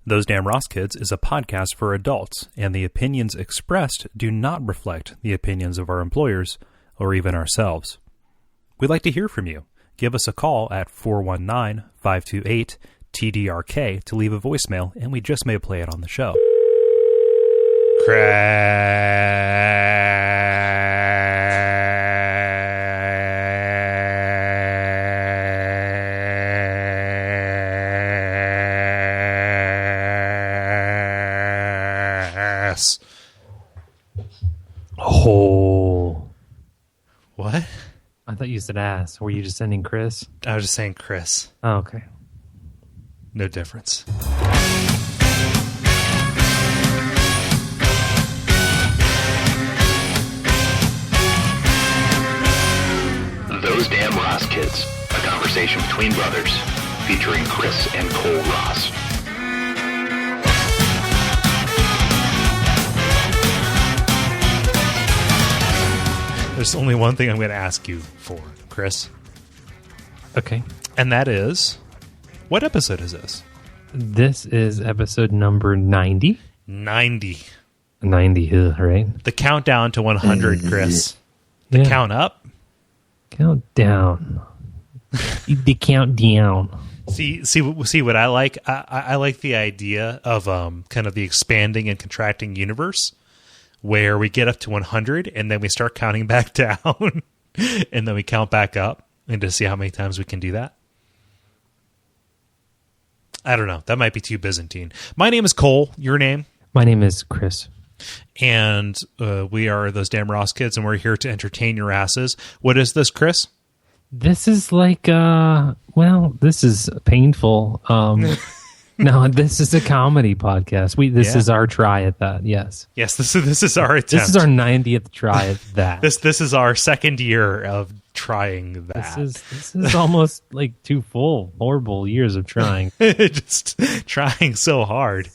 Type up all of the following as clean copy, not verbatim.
Those Damn Ross Kids is a podcast for adults, and the opinions expressed do not reflect the opinions of our employers or even ourselves. We'd like to hear from you. Give us a call at 419-528-TDRK to leave a voicemail, and we just may play it on the show. Oh. What? I thought you said ass. Were you just sending Kris? I was just saying Kris. Oh, okay. No difference. Those Damn Ross Kids, a conversation between brothers, featuring Kris and Kole Ross. There's only one thing I'm going to ask you for, Kris. Okay. And that is, what episode is this? This is episode number 90. 90. 90, right? The countdown to 100, Kris. The count up? Countdown. The countdown. See what I like? I like the idea of kind of the expanding and contracting universe, where we get up to 100 and then we start counting back down and then we count back up and to see how many times we can do that. I don't know. That might be too Byzantine. My name is Kole. Your name? My name is Kris. And we are Those Damn Ross Kids, and we're here to entertain your asses. What is this, Kris? This is like, this is painful. No, this is a comedy podcast. This is our try at that. Yes. Yes, this is our attempt. This is our 90th try at that. This is our second year of trying that. This is almost like 2 full horrible years of trying. Just trying so hard.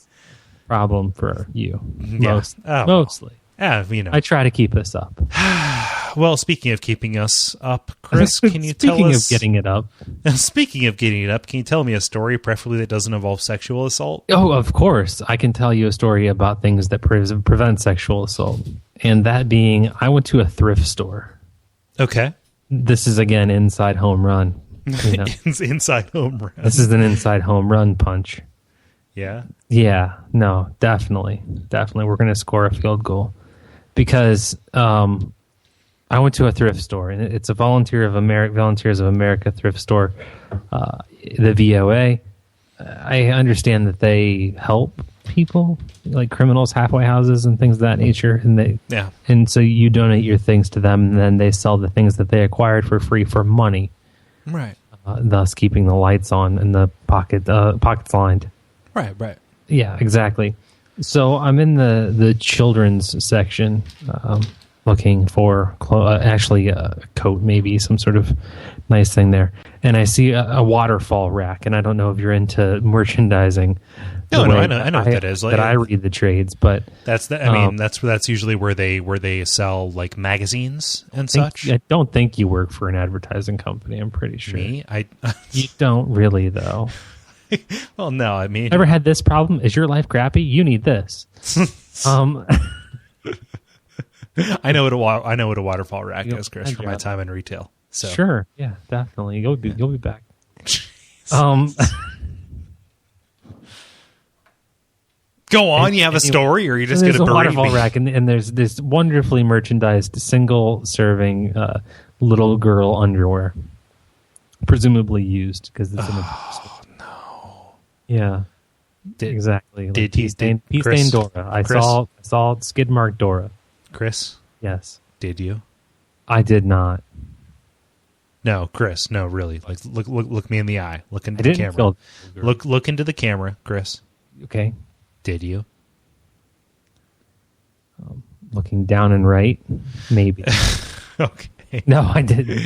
Problem for you. Yeah. Mostly. Yeah, I try to keep us up. Well, speaking of keeping us up, Kris, can you tell us... Speaking of getting it up. Speaking of getting it up, can you tell me a story, preferably that doesn't involve sexual assault? Oh, of course. I can tell you a story about things that prevent sexual assault. And that being, I went to a thrift store. Okay. This is, again, inside home run. You know? Inside home run. This is an inside home run punch. Yeah? Yeah. No, definitely. Definitely. We're going to score a field goal. Because... I went to a thrift store, and it's a Volunteers of America thrift store, the VOA. I understand that they help people, like criminals, halfway houses, and things of that nature. And so you donate your things to them, and then they sell the things that they acquired for free for money. Right. Thus keeping the lights on and the pockets lined. Right. Yeah, exactly. So I'm in the children's section. Looking for a coat, maybe some sort of nice thing there, and I see a waterfall rack. And I don't know if you're into merchandising. No, I know what that is. That I read the trades, but that's that's usually where they sell like magazines and such. I don't think you work for an advertising company. I'm pretty sure. Me, you don't really though. Well, no, I mean, ever had this problem? Is your life crappy? You need this. I know what a waterfall rack is, Kris, from my time in retail. So. Sure, yeah, definitely. You'll be back. Go on. You have a story, or you just going to berate me? There's a waterfall rack, and there's this wonderfully merchandised single-serving little girl underwear, presumably used because it's in a. Oh no! Yeah, exactly. Did pea stain Dora? I saw Skidmark Dora. Kris? Yes. Did you? I did not. No, Kris. No, really. Like, look me in the eye. Look into the camera. Look into the camera, Kris. Okay. Did you? Looking down and right, maybe. Okay. No, I didn't.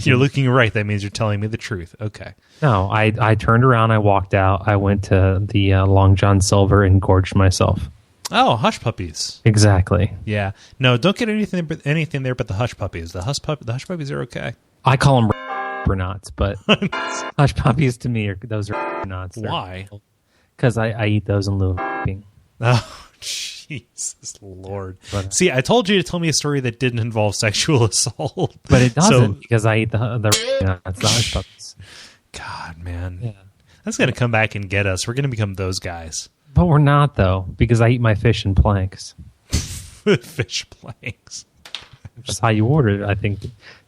You're looking right. That means you're telling me the truth. Okay. No, I turned around. I walked out. I went to the Long John Silver and gorged myself. Oh, hush puppies. Exactly. Yeah. No, don't get anything there but the hush puppies. The hush puppies are okay. I call them knots, but hush puppies to me those are knots. Why? Because I eat those in lieu of f***ing. Oh, Jesus Lord. But, See, I told you to tell me a story that didn't involve sexual assault. But it doesn't, So, because I eat the hush puppies. God, man. Yeah. That's going to come back and get us. We're going to become those guys. But we're not, though, because I eat my fish in planks. Fish planks. That's how you order it, I think.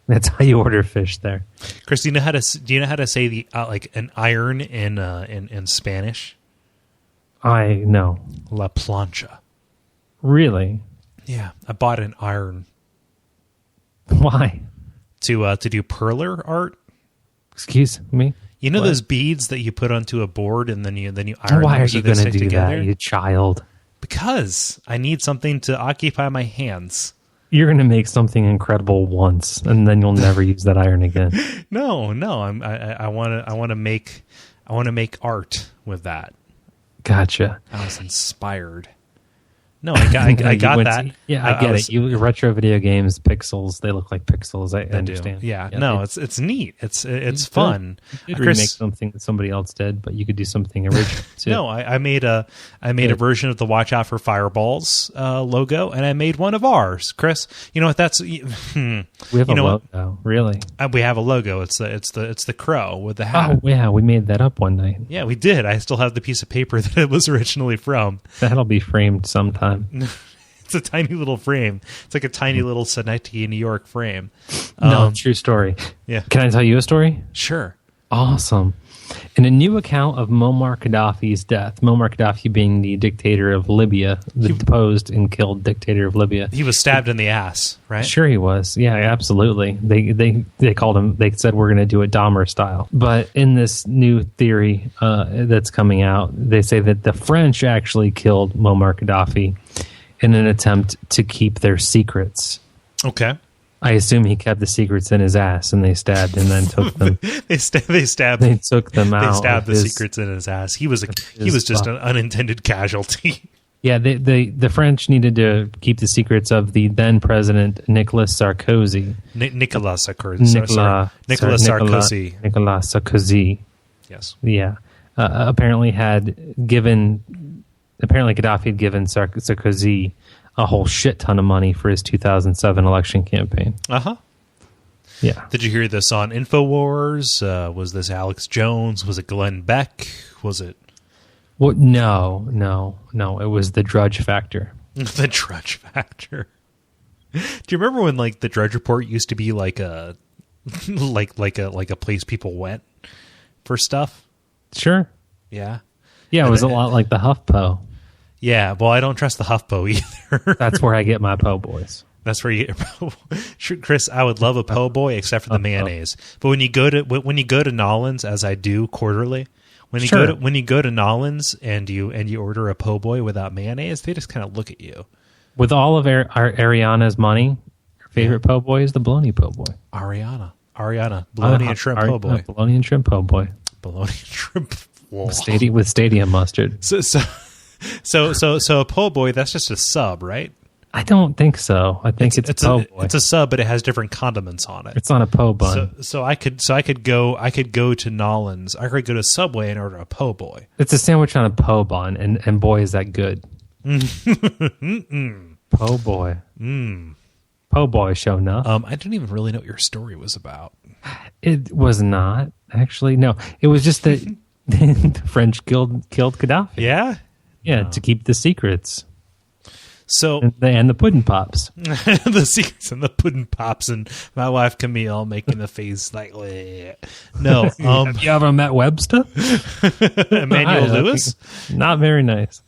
That's how you order fish there. Kris, do you know how to say the like an iron in Spanish? I know. La plancha. Really? Yeah, I bought an iron Why? to do perler art. Excuse me? You know What? those beads that you put onto a board and then you iron Why them are so you they going to stick do together? that, you child? Because I need something to occupy my hands. You're going to make something incredible once, and then you'll never use that iron again. No, I want to make art with that. Gotcha. I was inspired. No, I got that. I get it. You retro video games, pixels, they look like pixels. I understand. Yeah, no, it's neat. It's fun. You could Kris, remake something that somebody else did, but you could do something original too. no, I made a version of the Watch Out for Fireballs logo, and I made one of ours. Kris, you know what? That's We have a logo, really. we have a logo. It's the crow with the hat. Oh yeah, we made that up one night. Yeah, we did. I still have the piece of paper that it was originally from. That'll be framed sometime. It's a tiny little frame. It's like a tiny little Sonecti, New York frame. No, true story. Yeah. Can I tell you a story? Sure. Awesome. In a new account of Muammar Gaddafi's death, Muammar Gaddafi being the dictator of Libya, the deposed and killed dictator of Libya. He was stabbed in the ass, right? Sure he was. Yeah, absolutely. They called him, they said we're going to do it Dahmer style. But in this new theory that's coming out, they say that the French actually killed Muammar Gaddafi in an attempt to keep their secrets. Okay. I assume he kept the secrets in his ass, and they stabbed and then took them. They stabbed. They took them out. They stabbed the his- secrets in his ass. He was just an unintended casualty. Yeah, the French needed to keep the secrets of the then president Nicolas Sarkozy. Nicolas Sarkozy. Nicolas Sarkozy. Nicolas Sarkozy. Yes. Yeah. Apparently Gaddafi had given Sarkozy a whole shit ton of money for his 2007 election campaign. Uh-huh. Yeah. Did you hear this on InfoWars? Was this Alex Jones? Was it Glenn Beck? Was it... Well, no. It was the Drudge Factor. The Drudge Factor. Do you remember when like the Drudge Report used to be like a like a place people went for stuff? Sure. Yeah. Yeah, it was a lot like the HuffPo. Yeah, well, I don't trust the Huffpo either. That's where I get my po' boys. That's where you get Sure, Kris, I would love a po' boy except for the mayonnaise. But when you go to Nolan's, as I do quarterly, when you go to Nolan's and you order a po' boy without mayonnaise, they just kind of look at you. With all of our Ariana's money, her favorite po' boy is the bologna po' boy. Ariana, bologna and shrimp po' boy. Bologna and shrimp po' boy. Bologna and shrimp. With stadium mustard. So a po' boy, that's just a sub, right? I don't think so. I think it's po' boy. It's a sub, but it has different condiments on it. It's on a po' bun. So I could go to Nolan's. I could go to Subway and order a po' boy. It's a sandwich on a po' bun, and boy, is that good. Po' boy. Po' boy show enough. I didn't even really know what your story was about. It was not, actually. No, it was just that the French killed Gaddafi. Yeah? Yeah, to keep the secrets. So And the pudding pops. the secrets and the pudding pops and my wife Camille making the face like bleh. No. Have you ever met Webster? Emmanuel Lewis? Not very nice.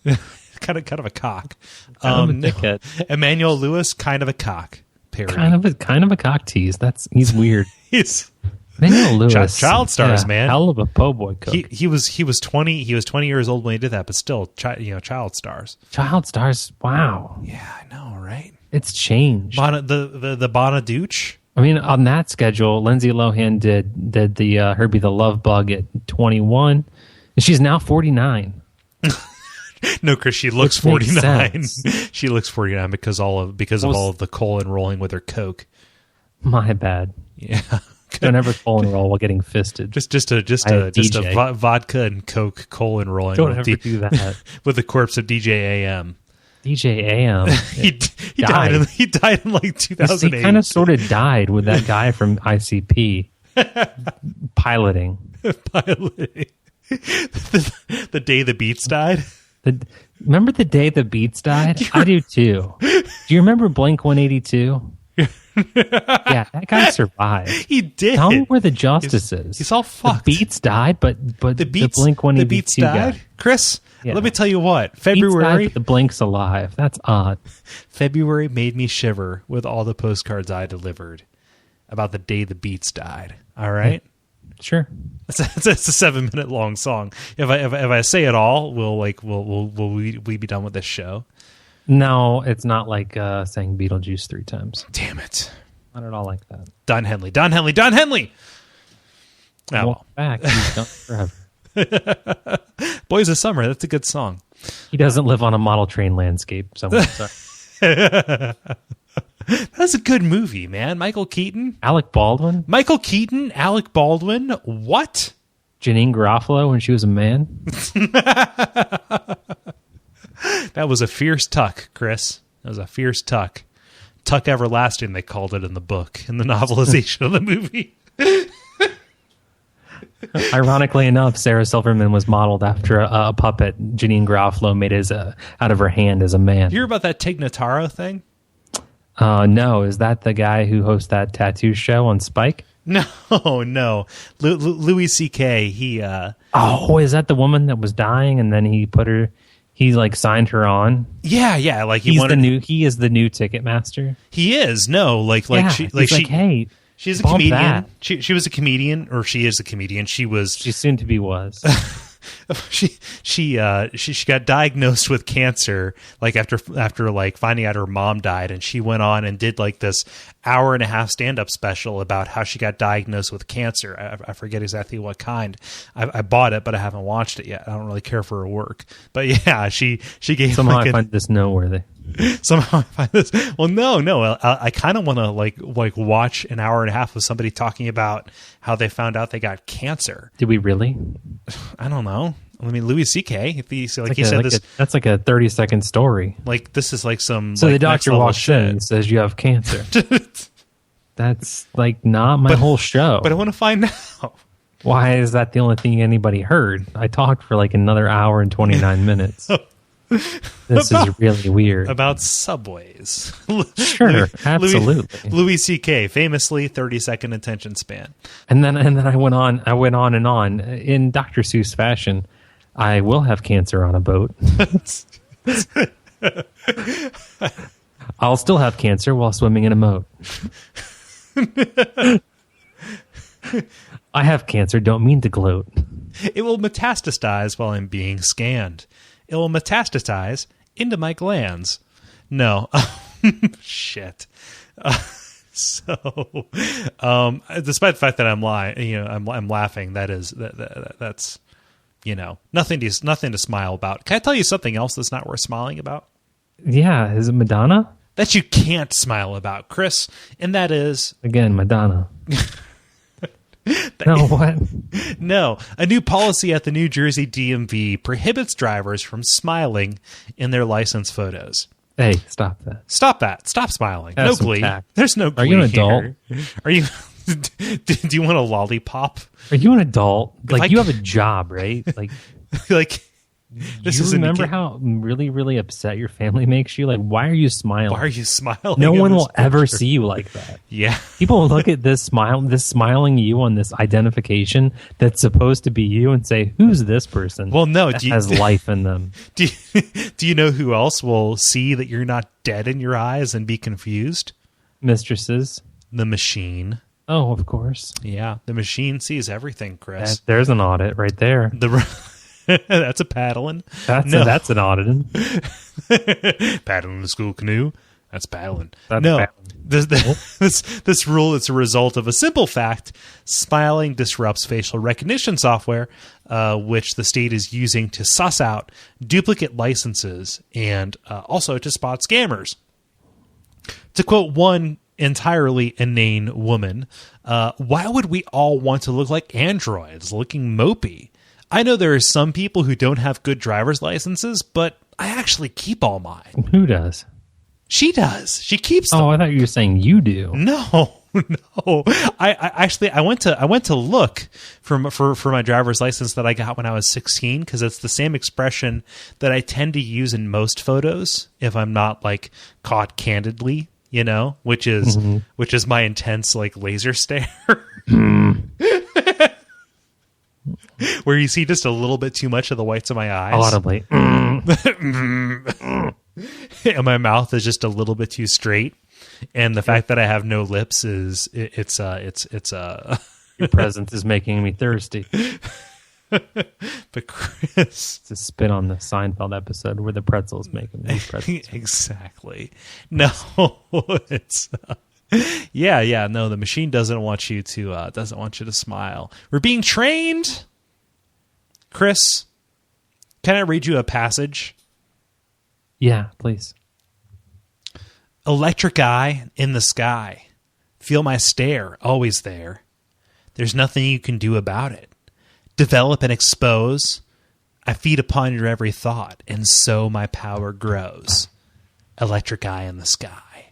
kind of a cock. Kind of a dickhead. Emmanuel Lewis, kind of a cock. Parody. Kind of a cock tease. He's weird. He's Emmanuel Lewis, child stars, man. Hell of a po' boy cook. He was 20 years old when he did that, but still, child stars. Child stars. Wow. Yeah, I know, right? It's changed. The Bonadooch. I mean, on that schedule, Lindsay Lohan did the Herbie the Love Bug at 21, and she's now 49. No, Kris, she looks 49. She looks 49 because of all of the Kole enrolling with her coke. My bad. Yeah. Don't ever colon roll while getting fisted. Just a vodka and Coke colon rolling. Don't ever do that. With the corpse of DJ AM. DJ AM. he died in like 2008. He kind of sort of died with that guy from ICP piloting. The day the Beats died. Remember the day the Beats died? I do too. Do you remember Blink 182? Yeah, that guy survived. He did. Tell me where the justice is. He's all fucked. The Beats died, but the Blink 182 the Beats died. guy. Chris, yeah. Let me tell you what. Beats died, but the Blink's alive. That's odd. February made me shiver with all the postcards I delivered about the day the Beats died. All right. Sure. It's a 7-minute long song. If I say it all, will we be done with this show? No, it's not like saying Beetlejuice 3 times. Damn it! Not at all like that. Don Henley. Oh, Walk back. He's gone forever. Boys of Summer. That's a good song. He doesn't live on a model train landscape somewhere. Sorry. That's a good movie, man. Michael Keaton. Alec Baldwin. Alec Baldwin. What? Janine Garofalo when she was a man. That was a fierce tuck, Chris. That was a fierce tuck. Tuck everlasting, they called it in the book, in the novelization of the movie. Ironically enough, Sarah Silverman was modeled after a puppet Janine Garofalo made out of her hand as a man. You hear about that Tig Notaro thing? No. Is that the guy who hosts that tattoo show on Spike? No. Louis C.K. He. Is that the woman that was dying and then he like signed her on? Yeah. Like he is the new Ticketmaster. He is. No, hey, she's a comedian. She was a comedian, or she is a comedian. She soon to be was. She got diagnosed with cancer like after like finding out her mom died, and she went on and did like this 1.5-hour stand-up special about how she got diagnosed with cancer. I forget exactly what kind. I bought it, but I haven't watched it yet. I don't really care for her work, but yeah, she gave somehow I find this noteworthy. Somehow I find this. Well, no. I kind of want to like watch 1.5 hours of somebody talking about how they found out they got cancer. Did we really? I don't know. I mean, Louis C.K. That's like a 30-second story. Like this is like some. So like, the doctor walks in and says you have cancer. That's like not my whole show. But I want to find out. Why is that the only thing anybody heard? I talked for like another 1 hour and 29 minutes. This is really weird. About subways. Sure, absolutely. Louis C.K. famously 30-second attention span. And then I went on and on in Dr. Seuss fashion. I will have cancer on a boat. I'll still have cancer while swimming in a moat. I have cancer, don't mean to gloat. It will metastasize while I'm being scanned. It will metastasize into my glands. No. Shit. So, despite the fact that I'm lying, I'm laughing. That's, nothing to smile about. Can I tell you something else that's not worth smiling about? Yeah. Is it Madonna? That you can't smile about, Chris. And that is... Again, Madonna. No, what? No. A new policy at the New Jersey DMV prohibits drivers from smiling in their license photos. Hey, stop that. Stop that. Stop smiling. Have no some glee. tact. There's no glee. Are you an adult? Here. Are you... Do you want a lollipop? Are you an adult? Like, you have a job, right? Like... This you remember how really, really upset your family makes you? Like, why are you smiling? Why are you smiling? No one will ever see you like that. Yeah. People look at this smiling you on this identification that's supposed to be you and say, who's this person? Well, no. That has life in them. Do you know who else will see that you're not dead in your eyes and be confused? Mistresses. The machine. Oh, of course. Yeah. The machine sees everything, Chris. There's an audit right there. That's a paddling. That's an auditing. Paddling the school canoe. That's paddling. Paddling. This rule is a result of a simple fact: smiling disrupts facial recognition software, which the state is using to suss out duplicate licenses and also to spot scammers. To quote one entirely inane woman, why would we all want to look like androids, looking mopey? I know there are some people who don't have good driver's licenses, but I actually keep all mine. Who does? She does. She keeps them. Oh, I thought you were saying you do. No. I went to look for my driver's license that I got when I was 16, because it's the same expression that I tend to use in most photos if I'm not like caught candidly, you know, which is my intense like laser stare. Where you see just a little bit too much of the whites of my eyes. Audibly. And my mouth is just a little bit too straight. And the fact that I have no lips is it's Your presence is making me thirsty. But Kris, It's a spin on the Seinfeld episode where the pretzel's making me pretzels. Exactly. No, it's no. The machine doesn't want you to smile. We're being trained. Kris, can I read you a passage? Yeah, please. Electric eye in the sky. Feel my stare, always there. There's nothing you can do about it. Develop and expose. I feed upon your every thought, and so my power grows. Electric eye in the sky.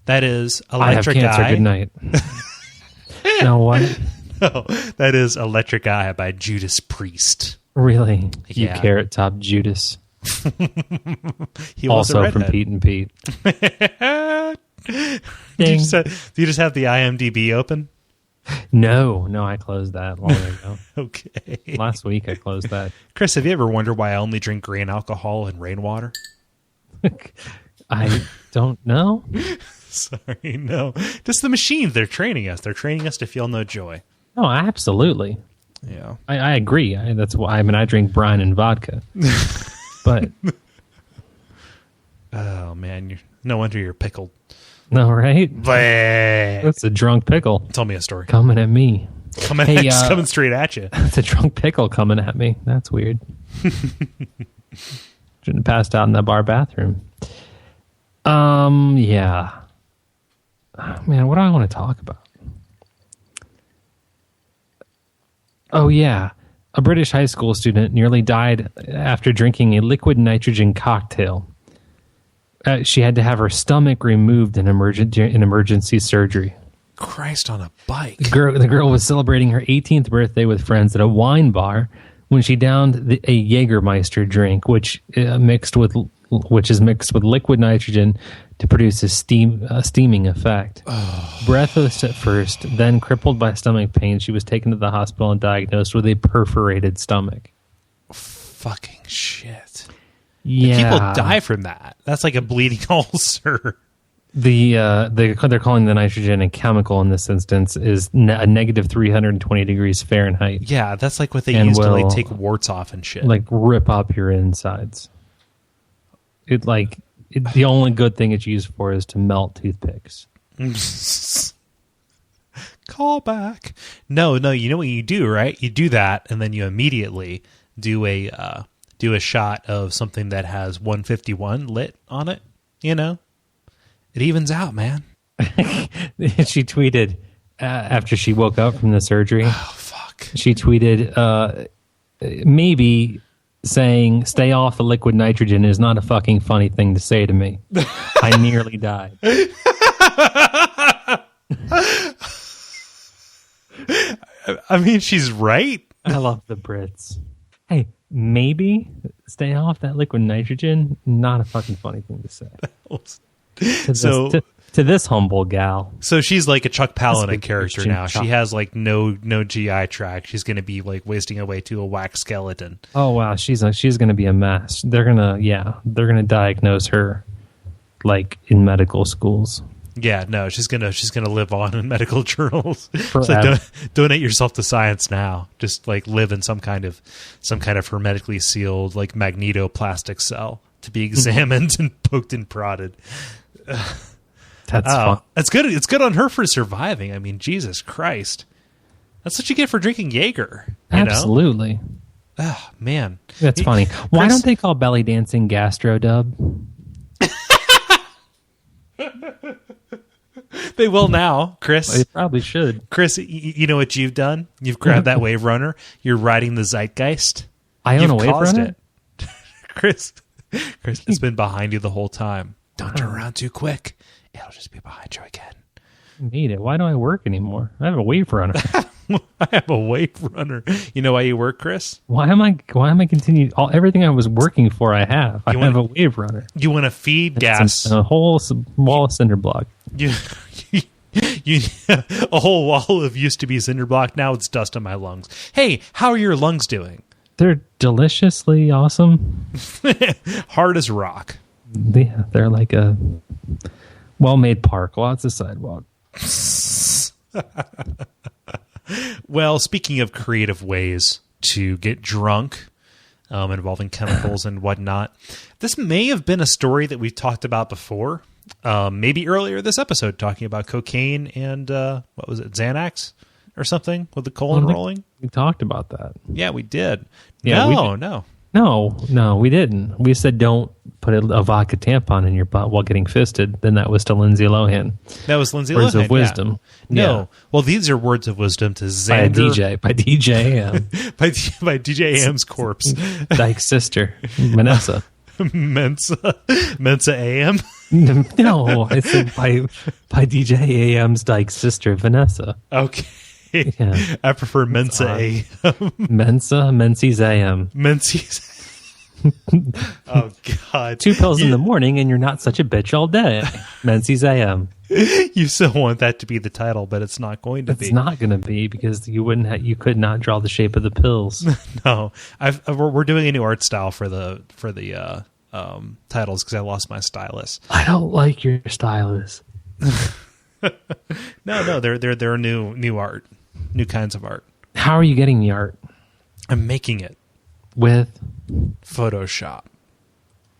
That is Electric I have cancer. Eye. Good night. No, what? No, that is Electric Eye by Judas Priest. Really? You Yeah. carrot top Judas. He was a Also from redhead. Pete and Pete. Do you just have the IMDb open? No, I closed that long ago. Okay. Last week I closed that. Chris, have you ever wondered why I only drink grain alcohol and rainwater? I don't know. Sorry, no. Just the machines. They're training us. They're training us to feel no joy. No, absolutely. Yeah. I agree. That's why. I mean, I drink brine and vodka. But Oh, man. No wonder you're pickled. no, right? Bleh. That's a drunk pickle Tell me a story. coming at me. Coming straight at you. It's a drunk pickle coming at me. That's weird. Shouldn't have passed out in that bar bathroom. Yeah. Oh, man, what do I want to talk about? Oh, yeah. A British high school student nearly died after drinking a liquid nitrogen cocktail. She had to have her stomach removed in emergency surgery. Christ on a bike. The girl was celebrating her 18th birthday with friends at a wine bar when she downed a Jägermeister drink, which is mixed with liquid nitrogen to produce a steaming effect. Oh. Breathless at first, then crippled by stomach pain, she was taken to the hospital and diagnosed with a perforated stomach. Fucking shit. Yeah, People die from that. That's like a bleeding ulcer. They're calling the nitrogen a chemical in this instance is a negative 320 degrees Fahrenheit. Yeah, that's like what they use to like take warts off and shit. Like rip up your insides. The only good thing it's used for is to melt toothpicks. Call back. No, you know what you do, right? You do that, and then you immediately do a shot of something that has 151 lit on it. You know, it evens out, man. She tweeted after she woke up from the surgery. Oh fuck! She tweeted maybe saying, "Stay off the liquid nitrogen" is not a fucking funny thing to say to me. I nearly died. I mean, she's right. I love the Brits. Hey, maybe stay off that liquid nitrogen. Not a fucking funny thing to say. To this humble gal. So she's like a Chuck Palahniuk character Christian now. Chuck. She has like no GI tract. She's going to be like wasting away to a wax skeleton. Oh wow, she's going to be a mess. They're gonna diagnose her like in medical schools. Yeah, no, she's gonna live on in medical journals. It's like, Forever. donate yourself to science now. Just like live in some kind of hermetically sealed like magnetoplastic cell to be examined and poked and prodded. That's fun. It's good. It's good on her for surviving. I mean, Jesus Christ, that's what you get for drinking Jaeger. You know? Absolutely. Oh man, That's funny. Why Kris- don't they call belly dancing Gastro-Dub? They will now, Chris. They probably should. Chris, you know what you've done? You've grabbed that Wave Runner. You're riding the zeitgeist. I own a Wave Runner? Chris, it's been behind you the whole time. Don't turn around too quick. It'll just be behind you again. I made it. Why don't I work anymore? I have a Wave Runner. I have a Wave Runner. You know why you work, Chris? Why am I continuing everything I was working for? I have a Wave Runner. You want to feed gas a whole wall of cinder block. You a whole wall of used to be cinder block. Now it's dust on my lungs. Hey, how are your lungs doing? They're deliciously awesome. Hard as rock. Yeah, they're like a well-made park. Lots of sidewalk. Well, speaking of creative ways to get drunk, involving chemicals and whatnot, this may have been a story that we've talked about before. Maybe earlier this episode, talking about cocaine and what was it, Xanax or something with the colon rolling. We talked about that. Yeah, we did. Yeah, No, we didn't. We said don't put a vodka tampon in your butt while getting fisted. Then that was to Lindsay Lohan. That was Lindsay Words Lohan. of wisdom. Yeah. No. Yeah. Well, these are words of wisdom to Xander. By DJ AM. by DJ AM's corpse. Dyke's sister, Vanessa. Mensa AM? No, I said by DJ AM's Dyke's sister, Vanessa. Okay. Yeah. I prefer Mensa AM. Menses AM. Menses. Oh, God. 2 pills in the morning and you're not such a bitch all day. Menses AM. You still want that to be the title, but it's not going to be. It's not going to be because you could not draw the shape of the pills. No. We're doing a new art style for the titles because I lost my stylus. I don't like your stylus. No, they're new art, new kinds of art. How are you getting the art? I'm making it with Photoshop.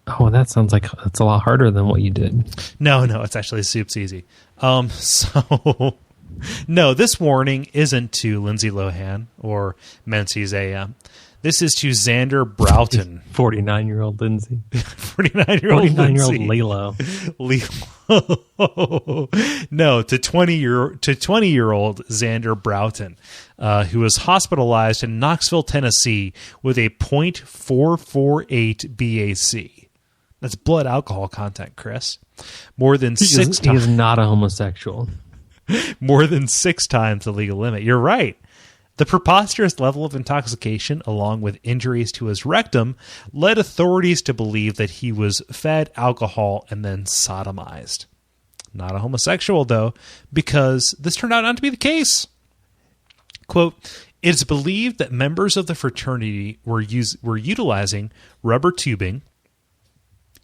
Oh, that sounds like it's a lot harder than what you did. No, it's actually soup's easy. So no, this warning isn't to Lindsay Lohan or Menzies AM. This is to Xander Broughton. 49-year-old Lindsay. 49-year-old Lilo. No, to 20-year-old Xander Broughton, who was hospitalized in Knoxville, Tennessee, with a .448 BAC. That's blood alcohol content, Chris. More than six times. He is not a homosexual. More than 6 times the legal limit. You're right. The preposterous level of intoxication, along with injuries to his rectum, led authorities to believe that he was fed alcohol and then sodomized. Not a homosexual, though, because this turned out not to be the case. Quote, it is believed that members of the fraternity were utilizing rubber tubing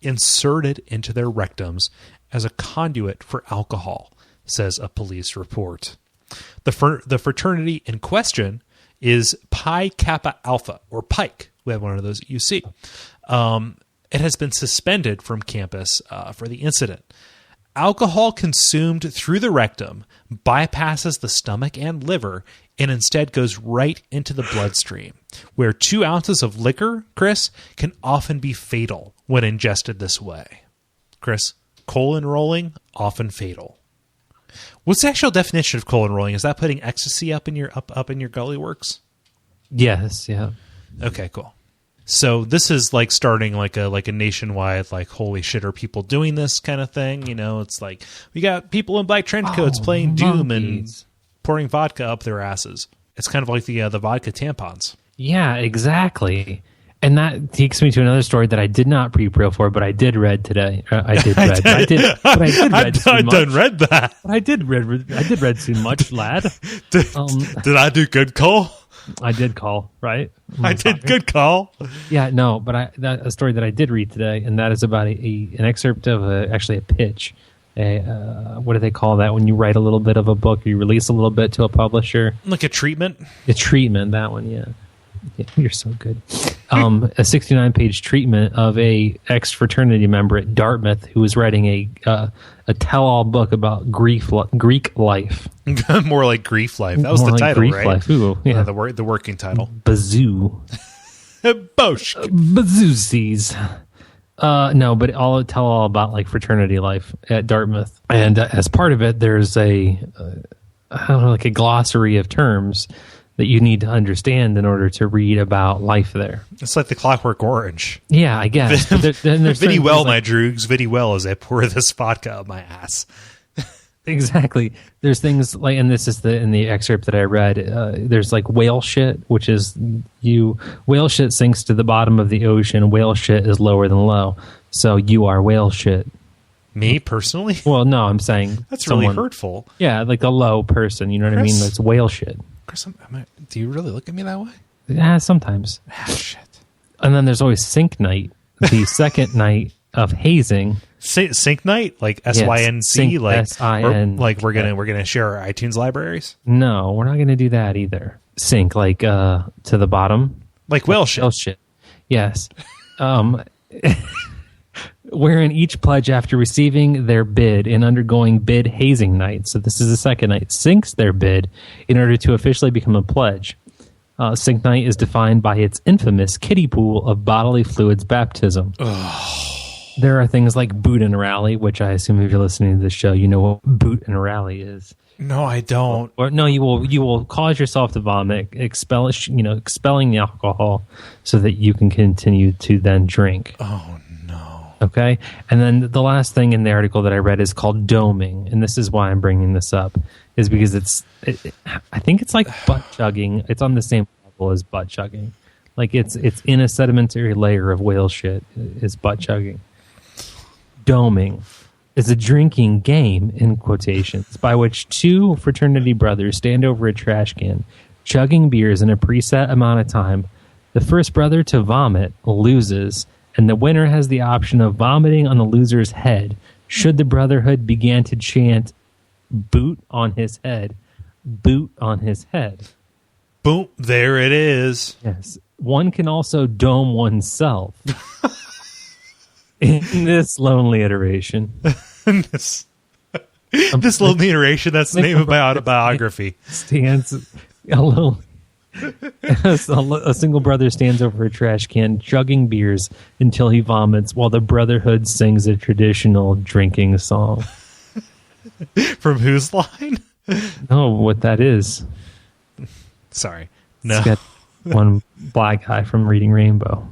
inserted into their rectums as a conduit for alcohol, says a police report. The fraternity in question is Pi Kappa Alpha, or Pike. We have one of those at UC. It has been suspended from campus for the incident. Alcohol consumed through the rectum bypasses the stomach and liver and instead goes right into the bloodstream, where 2 ounces of liquor, Chris, can often be fatal when ingested this way. Chris, colon rolling, often fatal. What's the actual definition of colon rolling? Is that putting ecstasy up in your gully works? Yes, yeah. Okay, cool. So this is like starting like a nationwide, like, holy shit, are people doing this kind of thing? You know, it's like we got people in black trench coats playing Doom and pouring vodka up their asses. It's kind of like the vodka tampons. Yeah, exactly. And that takes me to another story that I did not prepare for, but I did read today. I did read that. I did read too much, lad. Did I do good, Kole? I did call, right? I did good call. Yeah, no, but a story that I did read today, and that is about an excerpt of a pitch. What do they call that when you write a little bit of a book, or you release a little bit to a publisher? Like a treatment? A treatment, that one, yeah. Yeah, you're so good. A 69-page treatment of a ex-fraternity member at Dartmouth who was writing a tell-all book about Greek life. More like grief life. That was the title, Greek right? Life. Ooh, yeah. The working title. Bazoo. Bosh. Bazoozies. No, but I'll tell all about like fraternity life at Dartmouth, and as part of it, there's I don't know, like a glossary of terms that you need to understand in order to read about life there. It's like the Clockwork Orange. Yeah, I guess. There's Vidi well, my droogs. Vidi well as I pour this vodka up my ass. Exactly. There's things like, and this is in the excerpt that I read, there's like whale shit, which is whale shit sinks to the bottom of the ocean. Whale shit is lower than low. So you are whale shit. Me personally? Well, no, I'm saying that's really hurtful. Yeah, like a low person. You know what I mean? That's whale shit. Chris, do you really look at me that way? Yeah, sometimes. Ah, shit. And then there's always sink night, the second night of hazing. Sync night, like SYNC, like SIN. Like we're gonna share our iTunes libraries. No, we're not gonna do that either. Sink like to the bottom, like whale shit. Whale shit. Yes. Wherein each pledge, after receiving their bid and undergoing bid hazing night, so this is the second night, sinks their bid in order to officially become a pledge. Sink night is defined by its infamous kiddie pool of bodily fluids baptism. There are things like boot and rally, which I assume if you're listening to this show, you know what boot and rally is. No, I don't. Or no, you will cause yourself to vomit, expelling the alcohol so that you can continue to then drink. Oh no. Okay, and then the last thing in the article that I read is called doming, and this is why I'm bringing this up, is because I think it's like butt chugging. It's on the same level as butt chugging, like it's in a sedimentary layer of whale shit. Is butt chugging. Doming is a drinking game, in quotations, by which two fraternity brothers stand over a trash can, chugging beers in a preset amount of time. The first brother to vomit loses, and the winner has the option of vomiting on the loser's head, should the brotherhood begin to chant, "Boot on his head, boot on his head." Boom, there it is. Yes. One can also dome oneself. In this lonely iteration. this lonely iteration, that's the name of my autobiography. Stands alone. A single brother stands over a trash can, chugging beers until he vomits, while the brotherhood sings a traditional drinking song. From whose line? No, what that is. Sorry. No. It's got one black guy from Reading Rainbow.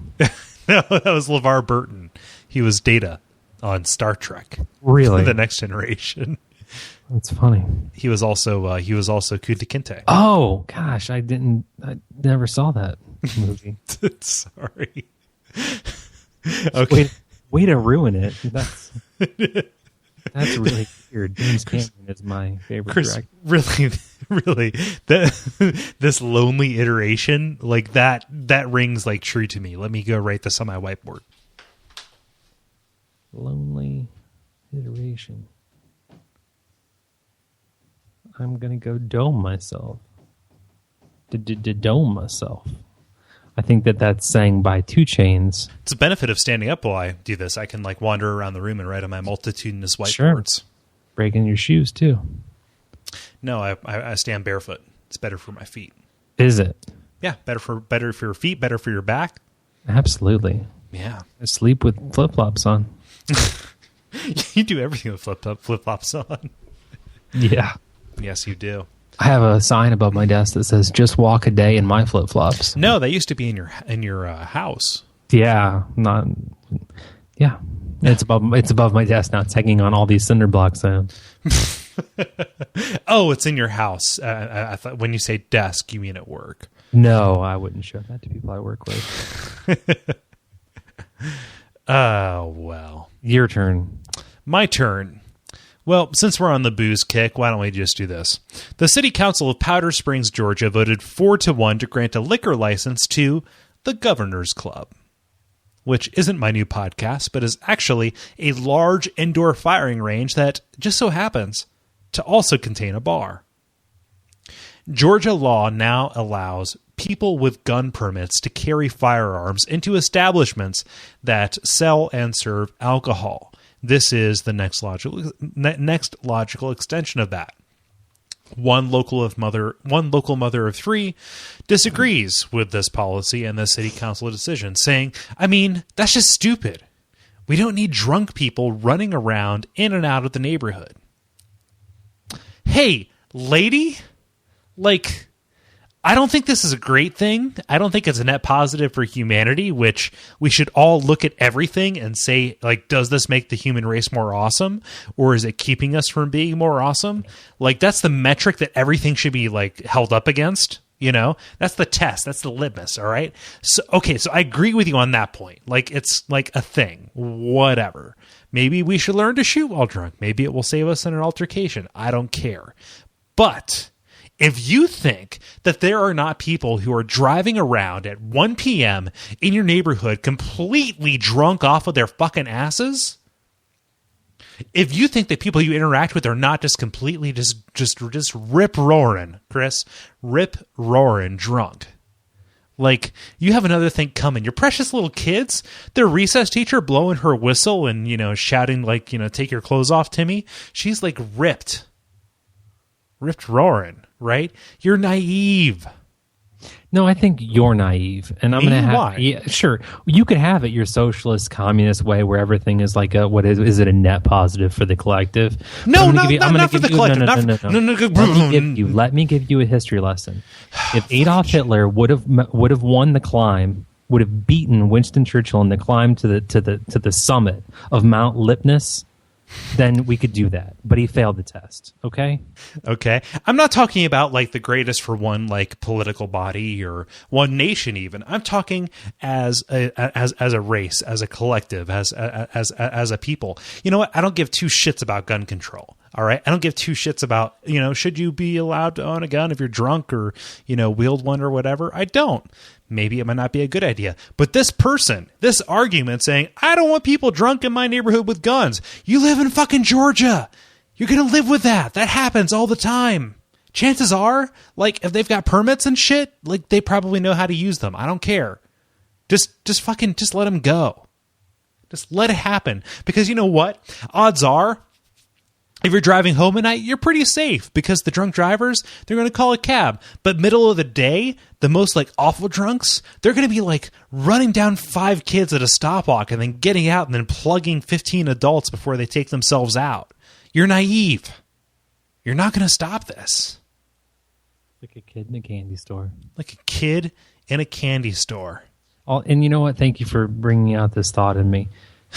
No, that was LeVar Burton. He was Data on Star Trek. Really? The Next Generation. That's funny. He was also Kunta Kinte. Oh gosh, I never saw that movie. Sorry. Okay. Way to ruin it. That's really weird. James Cameron is my favorite Kris, director. Really, this lonely iteration, like that rings like true to me. Let me go write this on my whiteboard. Lonely iteration. I'm gonna go dome myself. Dome myself. I think that's sang by 2 Chainz. It's a benefit of standing up while I do this. I can like wander around the room and write on my multitudinous whiteboards. Sure. Breaking your shoes too. No, I stand barefoot. It's better for my feet. Is it? Yeah, better for your feet, better for your back. Absolutely. Yeah. I sleep with flip-flops on. You do everything with flip-flops on. Yeah. Yes, you do. I have a sign above my desk that says "Just walk a day in my flip-flops." No, that used to be in your house. Yeah, not. Yeah, it's above my desk now. It's hanging on all these cinder blocks. Oh, it's in your house. I thought when you say desk, you mean at work. No, I wouldn't show that to people I work with. Oh, well. Your turn. My turn. Well, since we're on the booze kick, why don't we just do this? The City Council of Powder Springs, Georgia voted 4-1 to grant a liquor license to the Governor's Club, which isn't my new podcast, but is actually a large indoor firing range that just so happens to also contain a bar. Georgia law now allows people with gun permits to carry firearms into establishments that sell and serve alcohol. This is the next logical extension of that. One local mother of 3 disagrees with this policy and the city council decision, saying, "I mean, that's just stupid. We don't need drunk people running around in and out of the neighborhood. Hey, lady, like, I don't think this is a great thing. I don't think it's a net positive for humanity, which we should all look at everything and say, like, does this make the human race more awesome? Or is it keeping us from being more awesome? Like, that's the metric that everything should be, like, held up against. You know, that's the test. That's the litmus. All right. So, okay. So I agree with you on that point. Like, it's like a thing, whatever. Maybe we should learn to shoot while drunk. Maybe it will save us in an altercation. I don't care. But if you think that there are not people who are driving around at 1 p.m. in your neighborhood completely drunk off of their fucking asses, if you think that people you interact with are not just completely just rip-roaring, Kris, rip-roaring drunk, like, you have another thing coming. Your precious little kids, their recess teacher blowing her whistle and, you know, shouting, like, you know, take your clothes off, Timmy. She's, like, ripped roaring, right? You're naive. No, I think you're naive, and I'm going to have. Why? Yeah, sure. You could have it your socialist, communist way, where everything is like a what is it a net positive for the collective? No, not for the collective. No. Let me give you a history lesson. If Adolf Hitler would have won the climb, would have beaten Winston Churchill in the climb to the summit of Mount Lipnus, then we could do that. But he failed the test. Okay. I'm not talking about like the greatest for one like political body or one nation even. I'm talking as a race, as a collective, as a people. You know what? I don't give two shits about gun control. All right. I don't give two shits about, you know, should you be allowed to own a gun if you're drunk or, you know, wield one or whatever? I don't. Maybe it might not be a good idea. But this argument saying, I don't want people drunk in my neighborhood with guns. You live in fucking Georgia. You're going to live with that. That happens all the time. Chances are, like, if they've got permits and shit, like, they probably know how to use them. I don't care. Just let them go. Just let it happen. Because you know what? Odds are, if you're driving home at night, you're pretty safe because the drunk drivers, they're going to call a cab. But middle of the day, the most like awful drunks, they're going to be like running down 5 kids at a stop walk and then getting out and then plugging 15 adults before they take themselves out. You're naive. You're not going to stop this. Like a kid in a candy store. Like a kid in a candy store. And you know what? Thank you for bringing out this thought in me.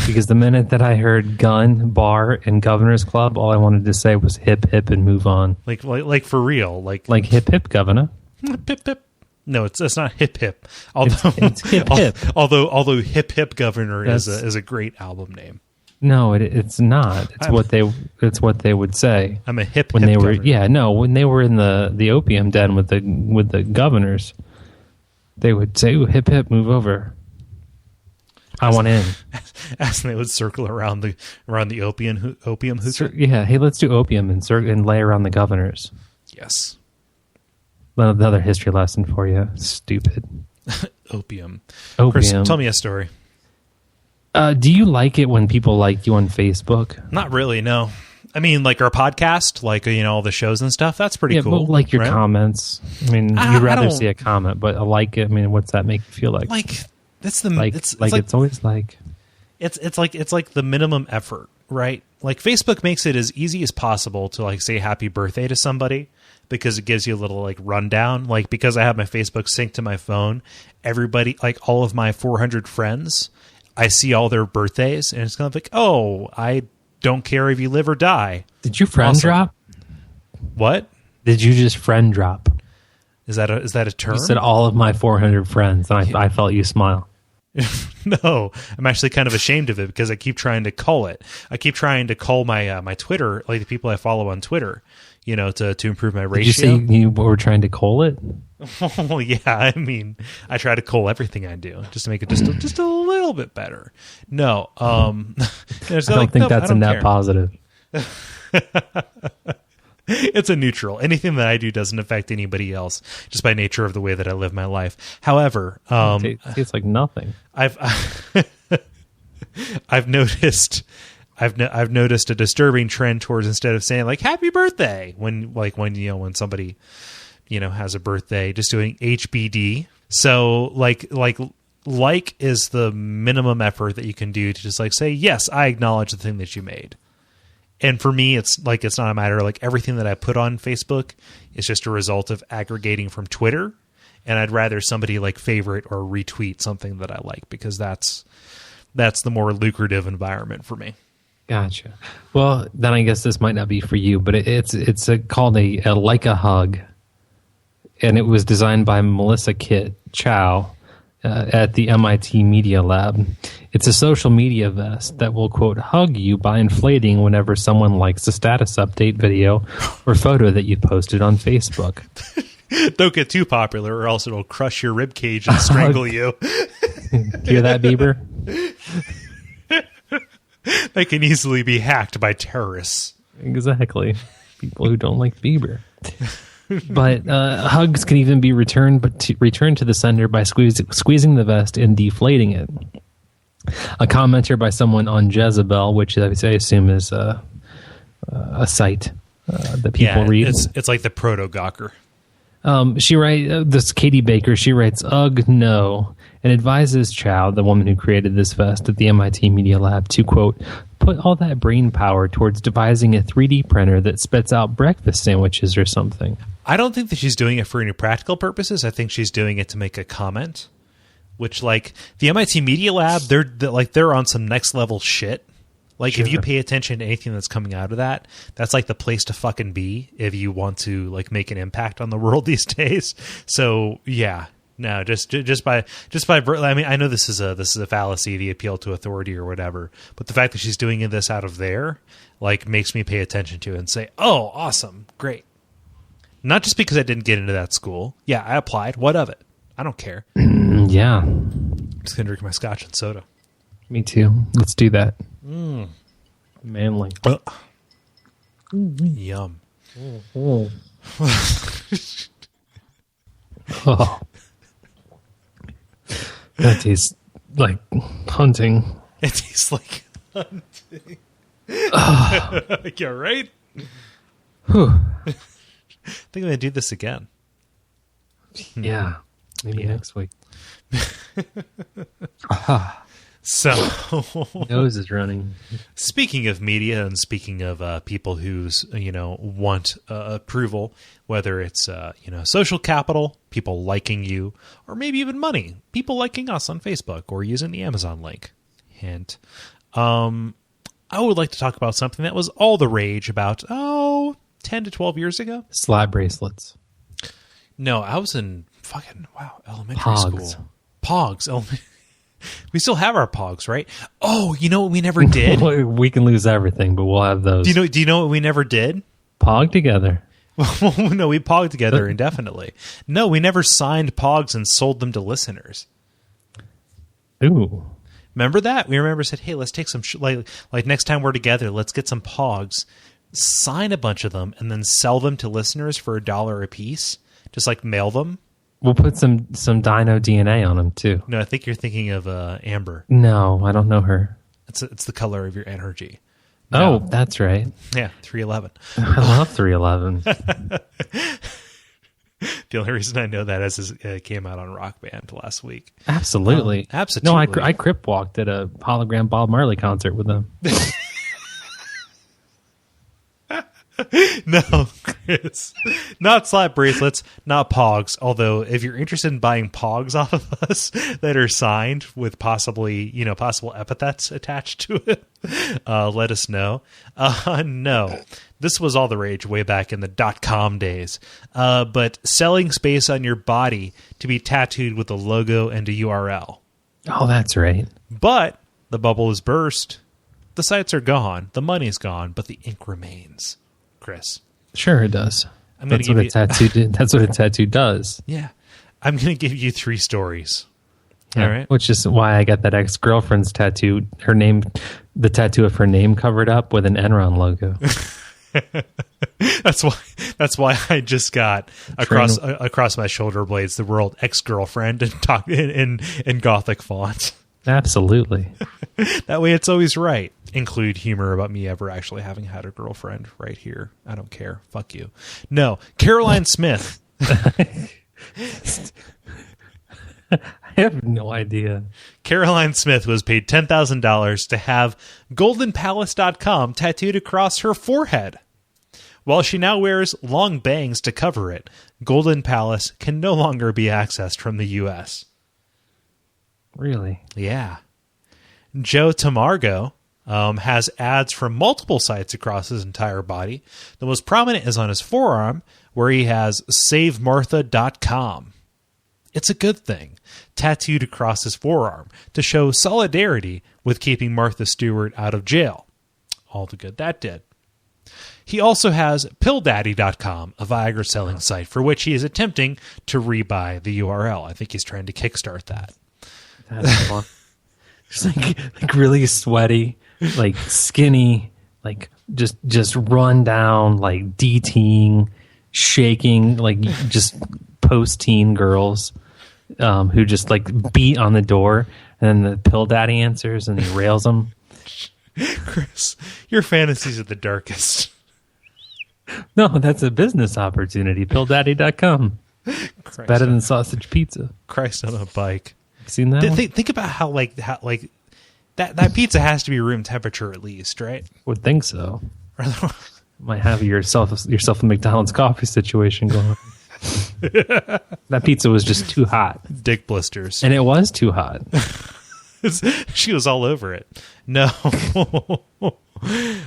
Because the minute that I heard gun, bar, and governor's club, all I wanted to say was hip, hip, and move on. Like for real. Like hip, hip, governor. Hip, hip. No, it's not hip, hip. Although it's hip, hip. Although hip, hip, governor is a great album name. No, it's not. It's what they would say. I'm a hip when hip they were governor. Yeah, no, when they were in the opium den with the governors, they would say, "Ooh, hip, hip, move over. I want in." As they would circle around the opium hookah. Yeah, hey, let's do opium and lay around the governors. Yes. Another history lesson for you. Stupid. Opium. Chris, tell me a story. Do you like it when people like you on Facebook? Not really, no. I mean, like our podcast, like, you know, all the shows and stuff. That's pretty cool. But like your right? comments. I mean, you'd rather see a comment, but I like it. I mean, what's that make you feel like? Like that's the it's always like it's like the minimum effort, right? Like Facebook makes it as easy as possible to like say happy birthday to somebody because it gives you a little like rundown. Like because I have my Facebook synced to my phone, everybody, like all of my 400 friends, I see all their birthdays and it's kind of like, oh, I don't care if you live or die. Did you friend drop? What? Did you just friend drop? Is that a term? You said all of my 400 friends, and I felt you smile. No, I'm actually kind of ashamed of it because I keep trying to cull it. I keep trying to cull my my Twitter, like the people I follow on Twitter, you know, to improve my ratio. Did you say you were trying to cull it? Oh yeah, I mean, I try to cull everything I do just to make it just a little bit better. No, I don't think that's a net positive. It's a neutral. Anything that I do doesn't affect anybody else, just by nature of the way that I live my life. However, it's like nothing. I've noticed a disturbing trend towards instead of saying like "Happy Birthday" when somebody has a birthday, just doing HBD. So like like is the minimum effort that you can do to just like say, yes, I acknowledge the thing that you made. And for me, it's like, it's not a matter of like everything that I put on Facebook is just a result of aggregating from Twitter. And I'd rather somebody like favorite or retweet something that I like, because that's the more lucrative environment for me. Gotcha. Well, then I guess this might not be for you, but it's called a Like a Hug. And it was designed by Melissa Chow at the MIT Media Lab. It's a social media vest that will, quote, hug you by inflating whenever someone likes a status update video or photo that you posted on Facebook. Don't get too popular or else it'll crush your rib cage and strangle you. Hear that, Bieber? They can easily be hacked by terrorists. Exactly. People who don't like Bieber. But hugs can even be returned to the sender by squeezing the vest and deflating it. A commenter by someone on Jezebel, which I assume is a site that people read. It's like the proto-Gawker. She writes, this Katie Baker, she writes, ugh, no, and advises Chow, the woman who created this vest at the MIT Media Lab, to, quote, put all that brain power towards devising a 3D printer that spits out breakfast sandwiches or something. I don't think that she's doing it for any practical purposes. I think she's doing it to make a comment, which, like, the MIT Media Lab, they're on some next level shit. Like, sure. If you pay attention to anything that's coming out of that, that's like the place to fucking be if you want to like make an impact on the world these days. So yeah, no, just by I mean, I know this is a fallacy, the appeal to authority or whatever, but the fact that she's doing this out of there, like, makes me pay attention to it and say, oh, awesome, great. Not just because I didn't get into that school. Yeah, I applied. What of it? I don't care. Yeah, I'm just gonna drink my scotch and soda. Me too. Let's do that. Manly. Yum. Oh. That tastes like hunting. It tastes like hunting. Yeah, right? Whew. I think I'm going to do this again. Yeah. Maybe next week. So, nose is running. Speaking of media and speaking of people who's want approval, whether it's social capital, people liking you, or maybe even money, people liking us on Facebook or using the Amazon link. Hint. I would like to talk about something that was all the rage about 10 to 12 years ago. Slap bracelets. No, I was in elementary school. Pogs. We still have our Pogs, right? Oh, you know what we never did? We can lose everything, but we'll have those. Do you know what we never did? Pog together. No, we pogged together indefinitely. No, we never signed Pogs and sold them to listeners. Ooh. Remember that? We said, hey, let's take some, like next time we're together, let's get some Pogs, sign a bunch of them, and then sell them to listeners for $1 a piece. Just like mail them. We'll put some dino DNA on them, too. No, I think you're thinking of Amber. No, I don't know her. It's the color of your energy. No. Oh, that's right. Yeah, 311. I love 311. The only reason I know that is it came out on Rock Band last week. Absolutely. Absolutely. No, I crip walked at a hologram Bob Marley concert with them. No, Chris. Not slap bracelets, not Pogs. Although, if you're interested in buying Pogs off of us that are signed with possible epithets attached to it, let us know. No, this was all the rage way back in the .com days. But selling space on your body to be tattooed with a logo and a URL. Oh, that's right. But the bubble is burst. The sites are gone. The money's gone, but the ink remains. Chris. Sure it does. That's what a tattoo does. Yeah. I'm going to give you 3 stories. Yeah, all right. Which is why I got that ex-girlfriend's tattoo. The tattoo of her name covered up with an Enron logo. That's why I just got across my shoulder blades the word ex-girlfriend in Gothic font. Absolutely. That way it's always right. Include humor about me ever actually having had a girlfriend right here. I don't care. Fuck you. No. Caroline Smith. I have no idea. Caroline Smith was paid $10,000 to have goldenpalace.com tattooed across her forehead. While she now wears long bangs to cover it, Golden Palace can no longer be accessed from the U.S. Really? Yeah. Joe Tamargo has ads from multiple sites across his entire body. The most prominent is on his forearm, where he has SaveMartha.com. It's a good thing, tattooed across his forearm to show solidarity with keeping Martha Stewart out of jail. All the good that did. He also has PillDaddy.com, a Viagra selling site, for which he is attempting to rebuy the URL. I think he's trying to kickstart that. That's fun. Just like really sweaty, like skinny, like just run down, like DTing, shaking, like just post-teen girls who just like beat on the door, and then the Pill Daddy answers and he rails them. Kris, your fantasies are the darkest. No, that's a business opportunity. PillDaddy.com. It's better than sausage pizza. Christ on a bike. Seen that? Think about how that pizza has to be room temperature at least, right? Would think so. Might have yourself a McDonald's coffee situation going. That pizza was just too hot. Dick blisters. And it was too hot. She was all over it. No.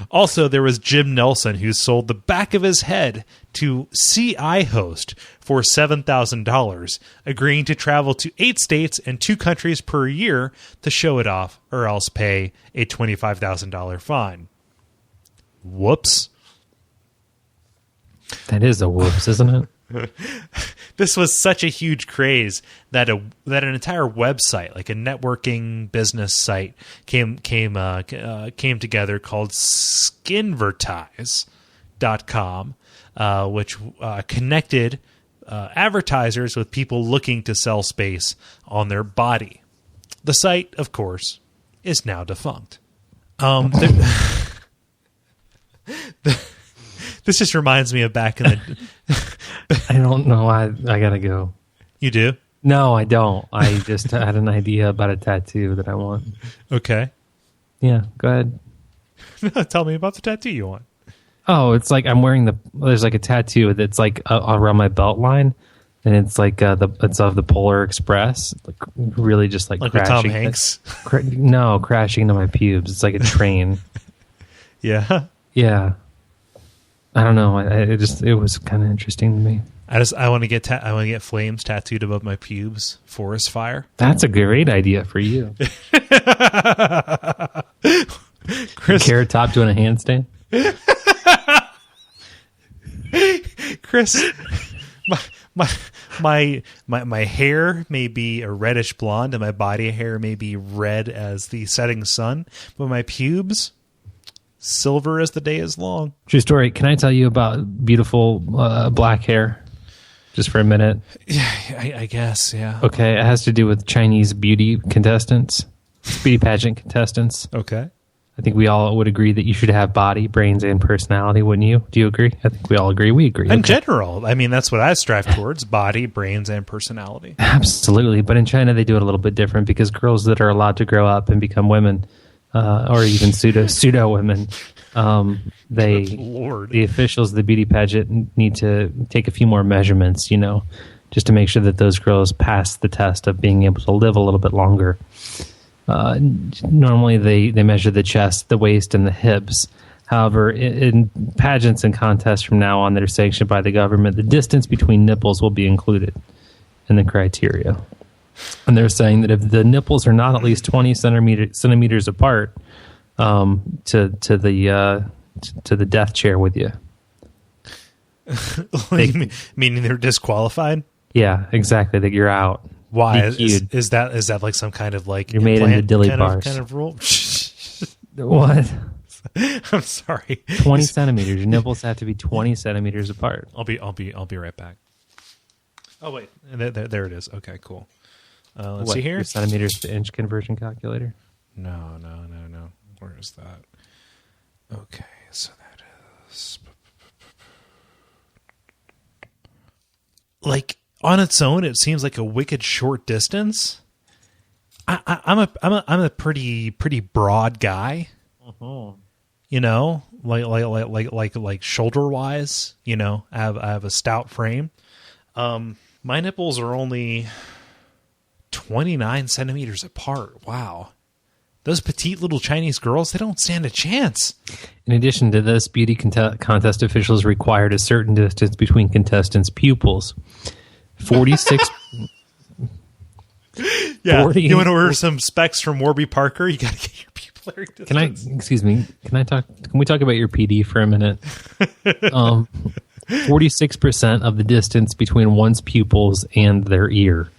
Also, there was Jim Nelson, who sold the back of his head to CI Host for $7,000, agreeing to travel to 8 states and 2 countries per year to show it off, or else pay a $25,000 fine. Whoops. That is a whoops, isn't it? This was such a huge craze that an entire website, like a networking business site, came together called Skinvertise.com, which connected advertisers with people looking to sell space on their body. The site, of course, is now defunct. This just reminds me of back in the... I don't know. I gotta go. You do? No, I don't. I just had an idea about a tattoo that I want. Okay. Yeah, go ahead. Tell me about the tattoo you want. Oh, it's like I'm wearing there's like a tattoo that's like around my belt line, and it's like it's of the Polar Express, like really just like crashing. Tom Hanks? Crashing into my pubes. It's like a train. Yeah. Yeah. I don't know. It was kind of interesting to me. I want to get flames tattooed above my pubes. Forest fire. That's a great idea for you. Kris, Carrot Top doing a handstand. Kris, my hair may be a reddish blonde, and my body hair may be red as the setting sun, but my pubes, silver as the day is long. True story. Can I tell you about beautiful black hair? Just for a minute. Yeah, I guess, yeah. Okay, it has to do with Chinese beauty contestants, beauty pageant contestants. Okay. I think we all would agree that you should have body, brains, and personality, wouldn't you? Do you agree? I think we all agree. We agree. In general, I mean, that's what I strive towards, body, brains, and personality. Absolutely. But in China, they do it a little bit different because girls that are allowed to grow up and become women, or even pseudo women, the officials of the beauty pageant need to take a few more measurements, just to make sure that those girls pass the test of being able to live a little bit longer. Normally they measure the chest, the waist, and the hips. However, in pageants and contests from now on that are sanctioned by the government, the distance between nipples will be included in the criteria. And they're saying that if the nipples are not at least 20 centimeters apart, to the death chair with you. Meaning they're disqualified? Yeah, exactly. That you're out. Why is that like some kind of like you're made into dilly bars kind of rule? What? I'm sorry. 20 centimeters. Your nipples have to be 20 centimeters apart. I'll be right back. Oh wait, there it is. Okay, cool. Let's see here. Your centimeters to inch conversion calculator? No. Where is that? Okay, so that is like on its own, it seems like a wicked short distance. I'm a pretty broad guy. You know, like shoulder wise. You know, I have a stout frame. My nipples are only 29 centimeters apart. Wow. Those petite little Chinese girls, they don't stand a chance. In addition to this, beauty contest officials required a certain distance between contestants' pupils. 46... Yeah, 40, you want to order some specs from Warby Parker? You got to get your pupillary distance. Can we talk about your PD for a minute? 46% of the distance between one's pupils and their ear.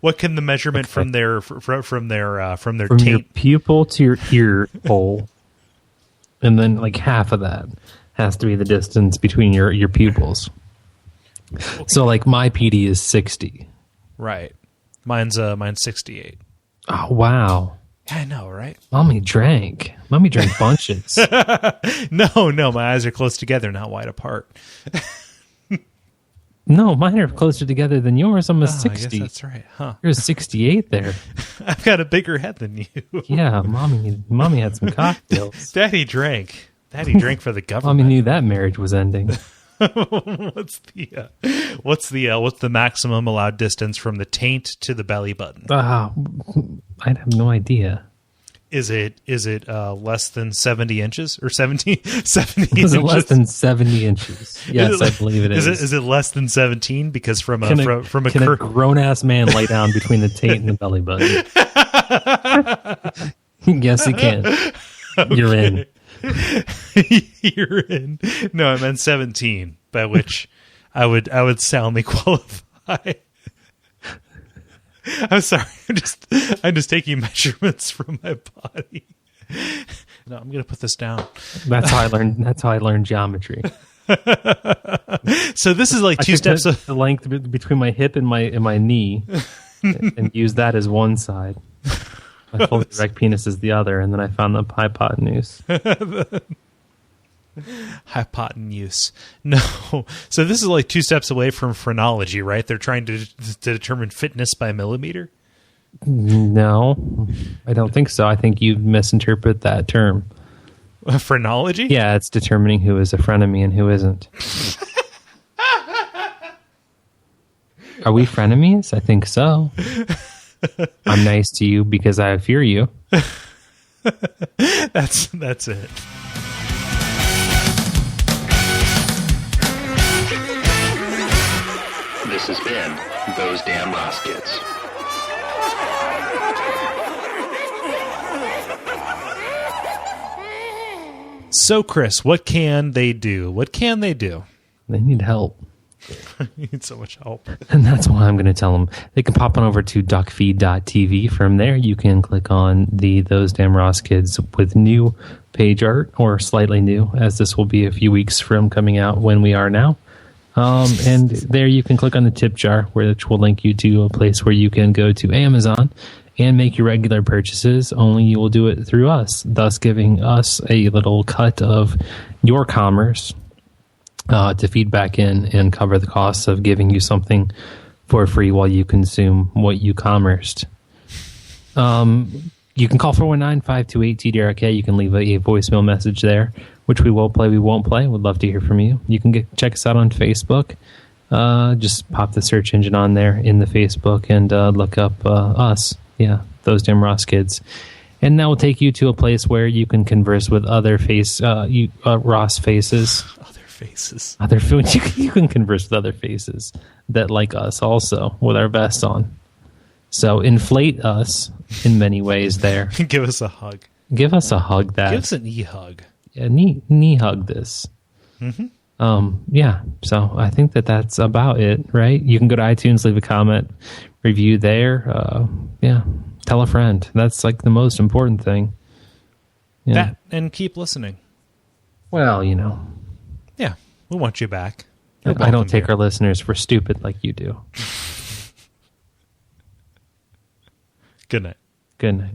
What can the measurement from their from taint? Your pupil to your ear hole, and then like half of that has to be the distance between your pupils. Okay. So like my PD is 60. Right. Mine's 68. Oh wow. I know, right? Mommy drank bunches. No, my eyes are close together, not wide apart. No, mine are closer together than yours. I'm a 60. I guess that's right, huh? You're a 68 there. I've got a bigger head than you. Yeah, mommy had some cocktails. Daddy drank for the government. Mommy knew that marriage was ending. What's the maximum allowed distance from the taint to the belly button? I have no idea. Is it less than 70 inches or 70 Is inches? it less than 70 inches? Yes, I believe it is. Is it less than 17? Because from a grown ass man lay down between the taint and the belly button? Yes, he can. Okay. You're in. You're in. No, I meant 17, by which I would soundly qualify. I'm sorry. I'm just taking measurements from my body. No, I'm gonna put this down. That's how I learned geometry. So this is like two steps of the length between my hip and my knee, and use that as one side. My fully erect penis is the other, and then I found the hypotenuse. Hypotenuse. No. So this is like two steps away from phrenology, right? They're trying to determine fitness by millimeter? No, I don't think so. I think you misinterpret that term. Phrenology? Yeah, it's determining who is a frenemy and who isn't. Are we frenemies? I think so. I'm nice to you because I fear you. That's it. This has been Those Damn Ross Kids. So, Kris, what can they do? They need help. I need so much help. And that's why I'm going to tell them. They can pop on over to Duckfeed.tv. From there, you can click on the Those Damn Ross Kids with new page art, or slightly new, as this will be a few weeks from coming out when we are now. And there you can click on the tip jar, which will link you to a place where you can go to Amazon and make your regular purchases, only you will do it through us, thus giving us a little cut of your commerce to feed back in and cover the costs of giving you something for free while you consume what you commerced. You can call 419-528-TDRK. You can leave a voicemail message there, which we will play, we won't play. We'd love to hear from you. You can check us out on Facebook. Just pop the search engine on there in the Facebook and look up us. Yeah, Those Damn Ross Kids. And that will take you to a place where you can converse with other Ross faces. You can converse with other faces that like us also, with our vests on. So inflate us in many ways there. Give us a hug. Give us a hug. Give us a knee hug. Yeah, knee hug this. Mm-hmm. Yeah, so I think that's about it, right? You can go to iTunes, leave a comment, review there. Yeah, tell a friend. That's like the most important thing. Yeah. That, and keep listening. Well, you know. Yeah, we want you back. I don't take our listeners for stupid like you do. Good night. Good night.